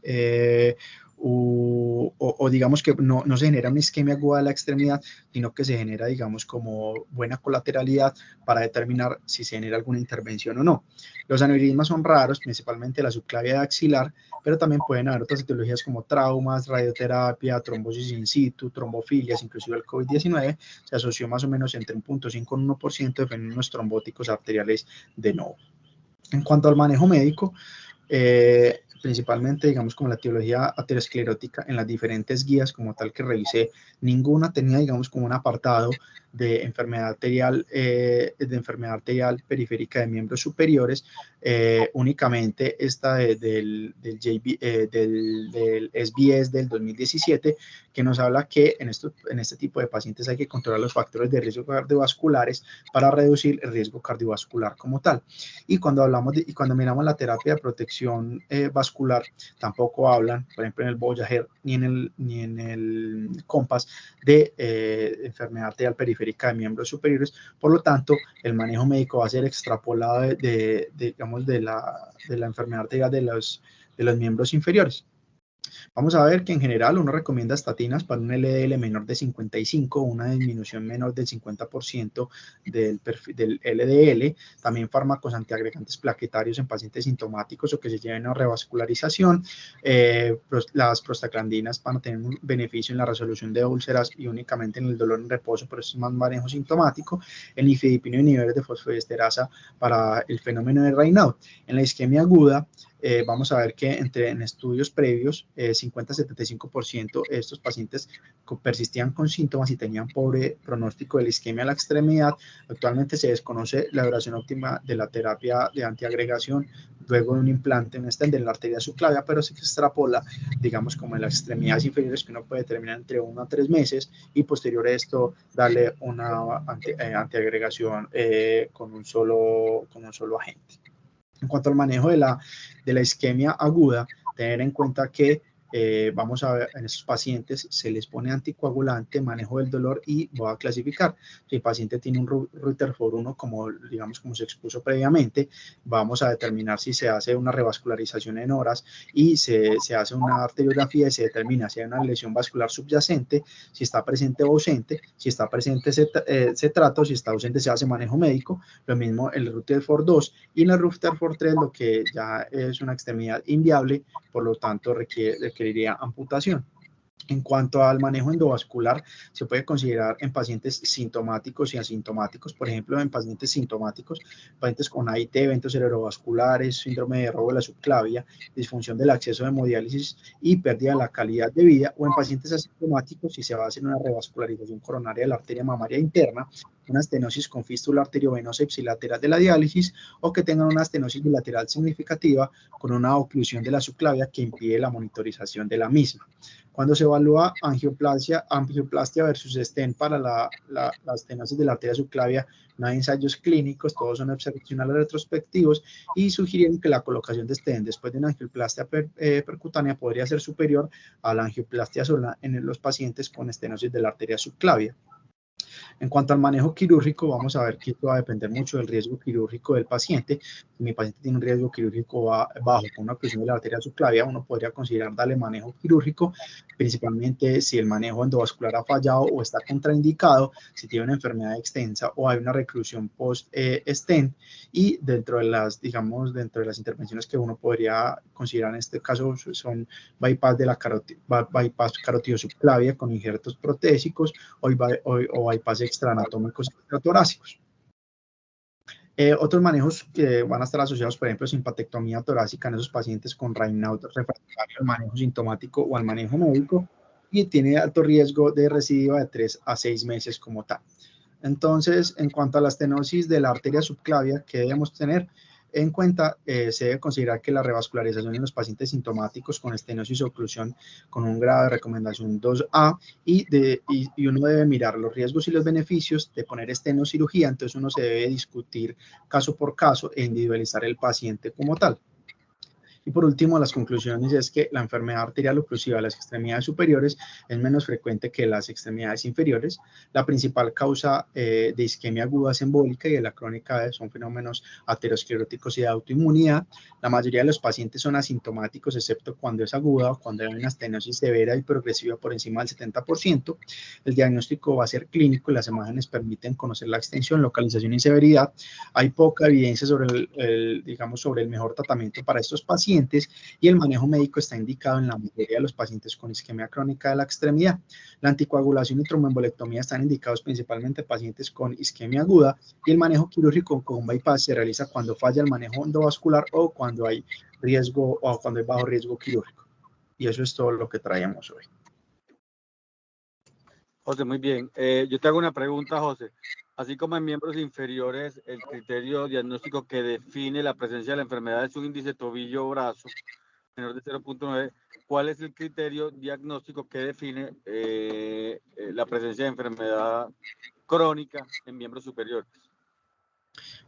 o digamos que no se genera una isquemia aguda de la extremidad, sino que se genera, digamos, como buena colateralidad para determinar si se genera alguna intervención o no. Los aneurismas son raros, principalmente la subclavia axilar, pero también pueden haber otras etiologías como traumas, radioterapia, trombosis in situ, trombofilias, inclusive el COVID-19 se asoció más o menos entre 1.5 y 1% de fenómenos trombóticos arteriales de novo. En cuanto al manejo médico, principalmente, digamos, como la etiología aterosclerótica en las diferentes guías como tal que revisé, ninguna tenía, digamos, como un apartado de enfermedad arterial periférica de miembros superiores, únicamente esta del SBS del 2017, que nos habla que en este tipo de pacientes hay que controlar los factores de riesgo cardiovasculares para reducir el riesgo cardiovascular como tal. Y cuando miramos la terapia de protección vascular, tampoco hablan, por ejemplo, en el Voyager ni en el Compass, de enfermedad arterial periférica de miembros superiores. Por lo tanto, el manejo médico va a ser extrapolado digamos, de la enfermedad arterial de los miembros inferiores. Vamos a ver que en general uno recomienda estatinas para un LDL menor de 55, una disminución menor del 50% del LDL, también fármacos antiagregantes plaquetarios en pacientes sintomáticos o que se lleven a revascularización, las prostaglandinas van a tener un beneficio en la resolución de úlceras y únicamente en el dolor en reposo, pero eso es más manejo sintomático, el nifedipino y niveles de fosfodiesterasa para el fenómeno de Raynaud. En la isquemia aguda, vamos a ver que en estudios previos, 50-75% de estos pacientes persistían con síntomas y tenían pobre pronóstico de la isquemia a la extremidad. Actualmente se desconoce la duración óptima de la terapia de antiagregación luego de un implante, un stent en la arteria subclavia, pero se extrapola, digamos, como en las extremidades inferiores, que uno puede terminar entre 1 a 3 meses y posterior a esto darle una antiagregación con un solo agente. En cuanto al manejo de la isquemia aguda, tener en cuenta que vamos a ver, en estos pacientes se les pone anticoagulante, manejo del dolor y voy a clasificar. Si el paciente tiene un Rutherford 1, como se expuso previamente, vamos a determinar si se hace una revascularización en horas y se hace una arteriografía y se determina si hay una lesión vascular subyacente, si está presente o ausente. Si está presente se trata, o si está ausente se hace manejo médico. Lo mismo el Rutherford 2 y en el Rutherford 3, lo que ya es una extremidad inviable, por lo tanto requeriría amputación. En cuanto al manejo endovascular, se puede considerar en pacientes sintomáticos y asintomáticos. Por ejemplo, en pacientes sintomáticos, pacientes con AIT, eventos cerebrovasculares, síndrome de robo de la subclavia, disfunción del acceso de hemodiálisis y pérdida de la calidad de vida, o en pacientes asintomáticos si se va a hacer una revascularización coronaria de la arteria mamaria interna, una estenosis con fístula arteriovenosa ipsilateral de la diálisis, o que tengan una estenosis bilateral significativa con una oclusión de la subclavia que impide la monitorización de la misma. Cuando se evalúa angioplastia versus stent para la estenosis de la arteria subclavia, no hay ensayos clínicos, todos son observacionales retrospectivos y sugirieron que la colocación de stent después de una angioplastia percutánea podría ser superior a la angioplastia sola en los pacientes con estenosis de la arteria subclavia. En cuanto al manejo quirúrgico, vamos a ver que esto va a depender mucho del riesgo quirúrgico del paciente. Si mi paciente tiene un riesgo quirúrgico bajo con una oclusión de la arteria subclavia, uno podría considerar darle manejo quirúrgico, principalmente si el manejo endovascular ha fallado o está contraindicado, si tiene una enfermedad extensa o hay una reclusión post-stent, y dentro de las intervenciones que uno podría considerar en este caso son bypass carotido subclavia con injertos protésicos o bypass extraanatómicos extratorácicos. Otros manejos que van a estar asociados, por ejemplo, simpatectomía torácica en esos pacientes con Raynaud refractario al manejo sintomático o al manejo médico, y tiene alto riesgo de recidiva de 3 a 6 meses como tal. Entonces, en cuanto a la estenosis de la arteria subclavia, ¿qué debemos tener? en cuenta, se debe considerar que la revascularización en los pacientes sintomáticos con estenosis o oclusión con un grado de recomendación 2A y uno debe mirar los riesgos y los beneficios de poner estenocirugía, entonces uno se debe discutir caso por caso e individualizar el paciente como tal. Y por último, las conclusiones es que la enfermedad arterial oclusiva de las extremidades superiores es menos frecuente que las extremidades inferiores. La principal causa de isquemia aguda es embólica y de la crónica son fenómenos ateroscleróticos y de autoinmunidad. La mayoría de los pacientes son asintomáticos, excepto cuando es aguda o cuando hay una estenosis severa y progresiva por encima del 70%. El diagnóstico va a ser clínico y las imágenes permiten conocer la extensión, localización y severidad. Hay poca evidencia sobre digamos, sobre el mejor tratamiento para estos pacientes y el manejo médico está indicado en la mayoría de los pacientes con isquemia crónica de la extremidad. La anticoagulación y tromboembolectomía están indicados principalmente en pacientes con isquemia aguda y el manejo quirúrgico con bypass se realiza cuando falla el manejo endovascular o cuando hay riesgo o cuando hay bajo riesgo quirúrgico. Y eso es todo lo que traemos hoy. José, muy bien. Yo te hago una pregunta, José. Así como en miembros inferiores, el criterio diagnóstico que define la presencia de la enfermedad es un índice tobillo-brazo menor de 0.9, ¿cuál es el criterio diagnóstico que define la presencia de enfermedad crónica en miembros superiores?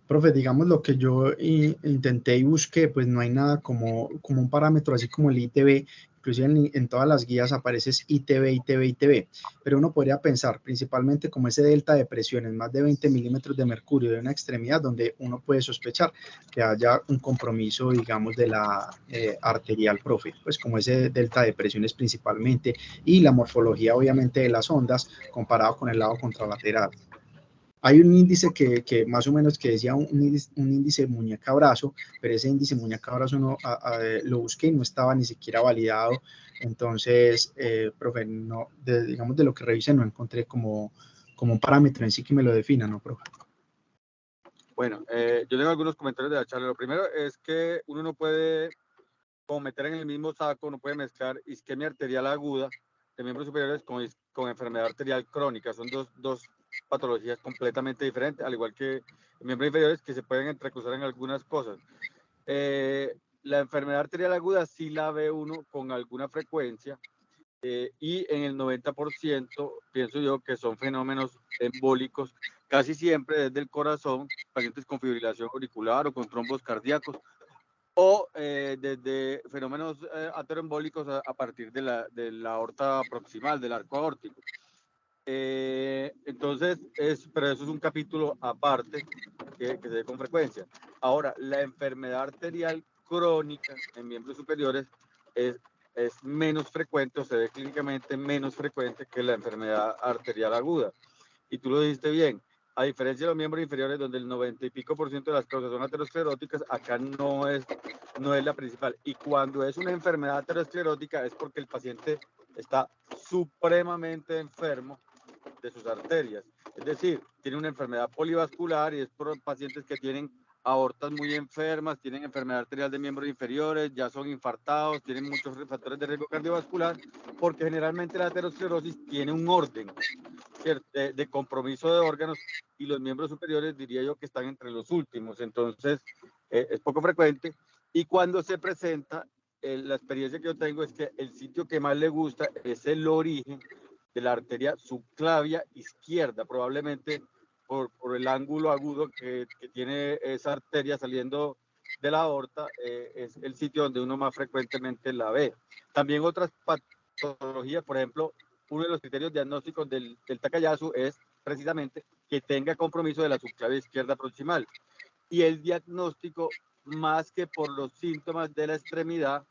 Profe, digamos lo que yo intenté y busqué, pues no hay nada como un parámetro así como el ITB, inclusive en todas las guías aparece ITB, ITB, ITB, pero uno podría pensar principalmente como ese delta de presiones, más de 20 milímetros de mercurio de una extremidad donde uno puede sospechar que haya un compromiso, digamos, de la arterial, profe, pues como ese delta de presiones principalmente y la morfología obviamente de las ondas comparado con el lado contralateral. Hay un índice que más o menos que decía un índice muñeca-brazo, pero ese índice muñeca-brazo no, lo busqué y no estaba ni siquiera validado. Entonces, profe, no, digamos de lo que revisé no encontré como un parámetro en sí que me lo defina, ¿no, profe? Bueno, yo tengo algunos comentarios de la charla. Lo primero es que uno no puede como meter en el mismo saco, no puede mezclar isquemia arterial aguda de miembros superiores con enfermedad arterial crónica. Son dos patologías completamente diferentes, al igual que miembros inferiores que se pueden entrecruzar en algunas cosas. La enfermedad arterial aguda sí la ve uno con alguna frecuencia y en el 90% pienso yo que son fenómenos embólicos, casi siempre desde el corazón, pacientes con fibrilación auricular o con trombos cardíacos, o desde fenómenos ateroembólicos a partir de la aorta proximal, del arco aórtico. Entonces, pero eso es un capítulo aparte que se ve con frecuencia. Ahora, la enfermedad arterial crónica en miembros superiores es menos frecuente o se ve clínicamente menos frecuente que la enfermedad arterial aguda. Y tú lo dijiste bien, a diferencia de los miembros inferiores donde el 90 y pico % de las causas son ateroscleróticas, acá no es la principal. Y cuando es una enfermedad aterosclerótica es porque el paciente está supremamente enfermo de sus arterias. Es decir, tiene una enfermedad polivascular y es por pacientes que tienen aortas muy enfermas, tienen enfermedad arterial de miembros inferiores, ya son infartados, tienen muchos factores de riesgo cardiovascular, porque generalmente la aterosclerosis tiene un orden de compromiso de órganos y los miembros superiores diría yo que están entre los últimos, entonces es poco frecuente. Y cuando se presenta, la experiencia que yo tengo es que el sitio que más le gusta es el origen de la arteria subclavia izquierda, probablemente por el ángulo agudo que tiene esa arteria saliendo de la aorta, es el sitio donde uno más frecuentemente la ve. También otras patologías, por ejemplo, uno de los criterios diagnósticos del Takayasu es precisamente que tenga compromiso de la subclavia izquierda proximal. Y el diagnóstico, más que por los síntomas de la extremidad,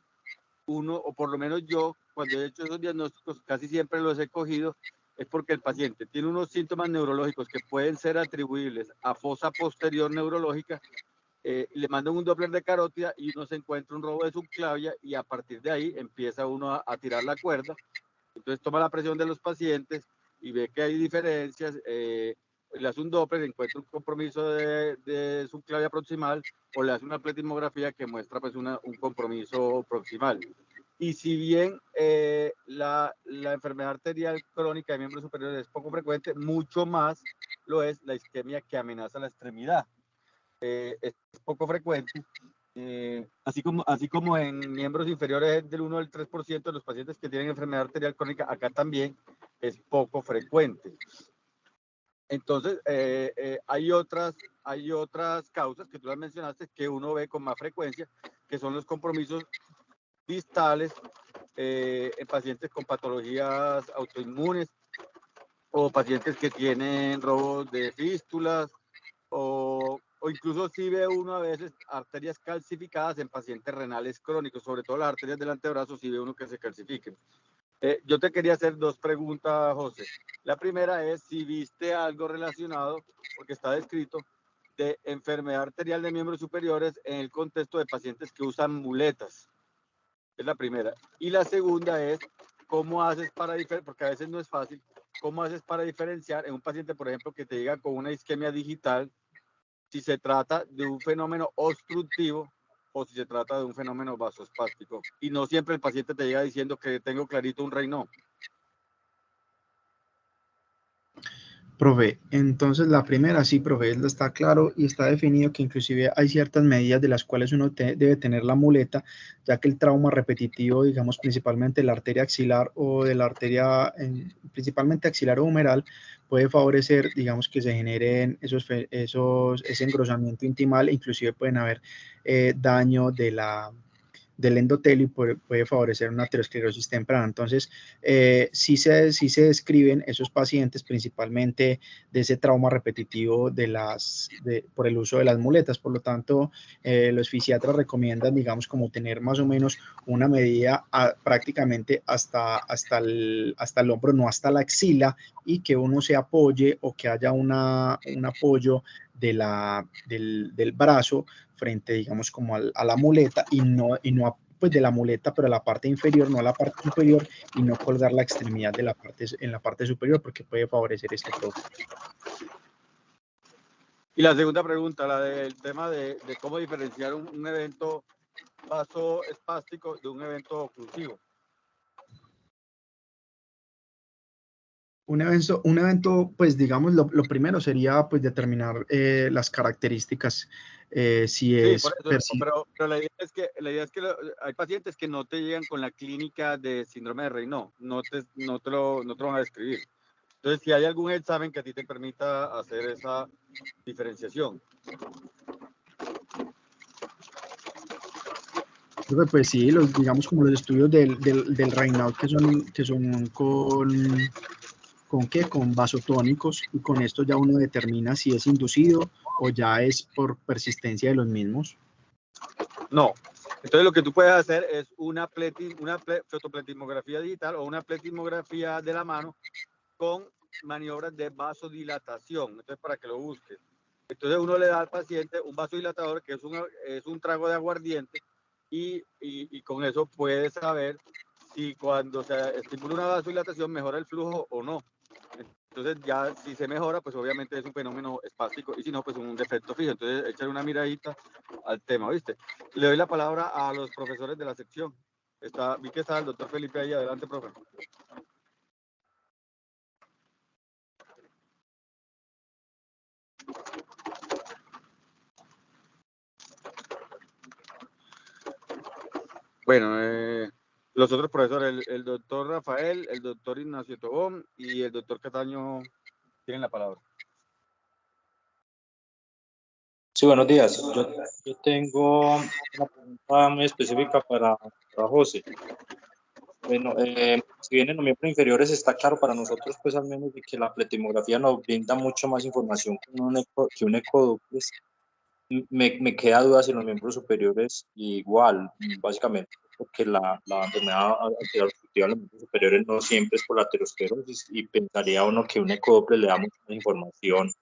uno, o por lo menos yo, cuando he hecho esos diagnósticos, casi siempre los he cogido, es porque el paciente tiene unos síntomas neurológicos que pueden ser atribuibles a fosa posterior neurológica, le mandan un Doppler de carótida y uno se encuentra un robo de subclavia y a partir de ahí empieza uno a tirar la cuerda. Entonces toma la presión de los pacientes y ve que hay diferencias, le hace un Doppler, encuentra un compromiso de subclavia proximal o le hace una pletismografía que muestra pues un compromiso proximal. Y si bien la enfermedad arterial crónica de miembros superiores es poco frecuente, mucho más lo es la isquemia que amenaza la extremidad. es poco frecuente. Así como en miembros inferiores del 1 al 3% de los pacientes que tienen enfermedad arterial crónica, acá también es poco frecuente. Entonces, hay otras causas que tú las mencionaste que uno ve con más frecuencia, que son los compromisos distales en pacientes con patologías autoinmunes o pacientes que tienen robos de fístulas o incluso si ve uno a veces arterias calcificadas en pacientes renales crónicos, sobre todo las arterias del antebrazo, si ve uno que se calcifiquen. Yo te quería hacer dos preguntas, José. La primera es si viste algo relacionado, porque está descrito, de enfermedad arterial de miembros superiores en el contexto de pacientes que usan muletas. Es la primera. Y la segunda es, ¿cómo haces para diferenciar? Porque a veces no es fácil. ¿Cómo haces para diferenciar en un paciente, por ejemplo, que te diga con una isquemia digital, si se trata de un fenómeno obstructivo o si se trata de un fenómeno vasoespástico? Y no siempre el paciente te llega diciendo que tengo clarito un Raynaud. Profe, entonces la primera, sí, profe, está claro y está definido que inclusive hay ciertas medidas de las cuales uno debe tener la muleta, ya que el trauma repetitivo, digamos, principalmente de la arteria axilar o de la arteria, principalmente axilar o humeral, puede favorecer, digamos, que se generen ese engrosamiento intimal, inclusive pueden haber daño del endotelio y puede favorecer una aterosclerosis temprana. Entonces, sí se describen esos pacientes principalmente de ese trauma repetitivo por el uso de las muletas. Por lo tanto, los fisiatras recomiendan, digamos, como tener más o menos una medida prácticamente hasta el hombro, no hasta la axila, y que uno se apoye o que haya un apoyo del brazo frente, digamos, como a la muleta y no pues de la muleta, pero a la parte inferior, no a la parte superior, y no colgar la extremidad en la parte superior, porque puede favorecer este proceso. Y la segunda pregunta, la del tema de cómo diferenciar un evento vasoespástico de un evento oclusivo. Un evento, pues digamos, lo primero sería pues determinar las características, si es... Sí, pero la idea es que hay pacientes que no te llegan con la clínica de síndrome de Raynaud, no te lo van a describir. Entonces, si hay algún examen que a ti te permita hacer esa diferenciación. Pues sí, digamos como los estudios del Raynaud que son con vasotónicos, y con esto ya uno determina si es inducido o ya es por persistencia de los mismos. No. Entonces lo que tú puedes hacer es una fotopletismografía digital o una pletismografía de la mano con maniobras de vasodilatación. Entonces, para que lo busques. Entonces uno le da al paciente un vasodilatador que es un trago de aguardiente y con eso puede saber si cuando se estimula una vasodilatación mejora el flujo o no. Entonces ya si se mejora, pues obviamente es un fenómeno espástico, y si no, pues un defecto fijo. Entonces echar una miradita al tema, ¿viste? Le doy la palabra a los profesores de la sección. Vi que está el doctor Felipe ahí. Adelante, profe. Bueno, los otros profesores, el doctor Rafael, el doctor Ignacio Tobón y el doctor Cataño tienen la palabra. Sí, buenos días. Yo tengo una pregunta muy específica para José. Bueno, si bien en los miembros inferiores está claro para nosotros, pues al menos de que la pletismografía nos brinda mucho más información que un ecodoppler, me queda duda si en los miembros superiores igual, básicamente, porque la enfermedad arterial obstructiva en los miembros superiores no siempre es por la aterosclerosis, y pensaría uno que un ecodoppler le da mucha más información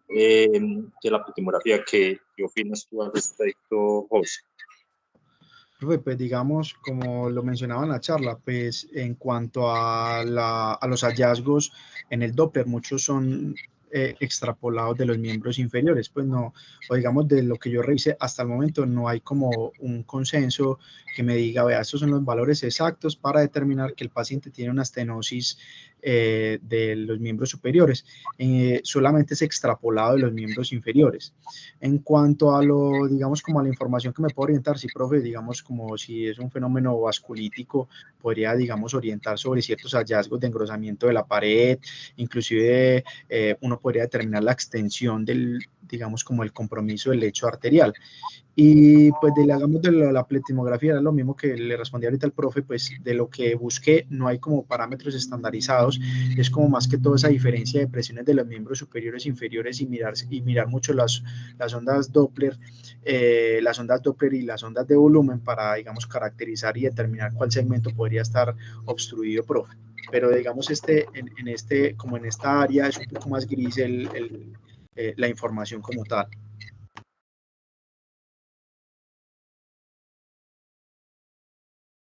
de la pletismografía. ¿Qué opinas tú al respecto, José? Pues digamos, como lo mencionaba en la charla, pues en cuanto a los hallazgos en el Doppler, muchos son extrapolados de los miembros inferiores, pues no, o digamos de lo que yo revisé hasta el momento, no hay como un consenso que me diga, vea, estos son los valores exactos para determinar que el paciente tiene una estenosis de los miembros superiores, solamente es extrapolado de los miembros inferiores. En cuanto a lo, digamos, como a la información que me puedo orientar, sí, profe, digamos, como si es un fenómeno vasculítico, podría, digamos, orientar sobre ciertos hallazgos de engrosamiento de la pared, inclusive uno podría determinar la extensión del, digamos, como el compromiso del lecho arterial. Y pues hagamos de la pletismografía, era lo mismo que le respondí ahorita al profe, pues de lo que busqué no hay como parámetros estandarizados, es como más que todo esa diferencia de presiones de los miembros superiores e inferiores y mirar mucho las ondas Doppler, y las ondas de volumen para, digamos, caracterizar y determinar cuál segmento podría estar obstruido, profe. Pero digamos, como en esta área es un poco más gris la información como tal.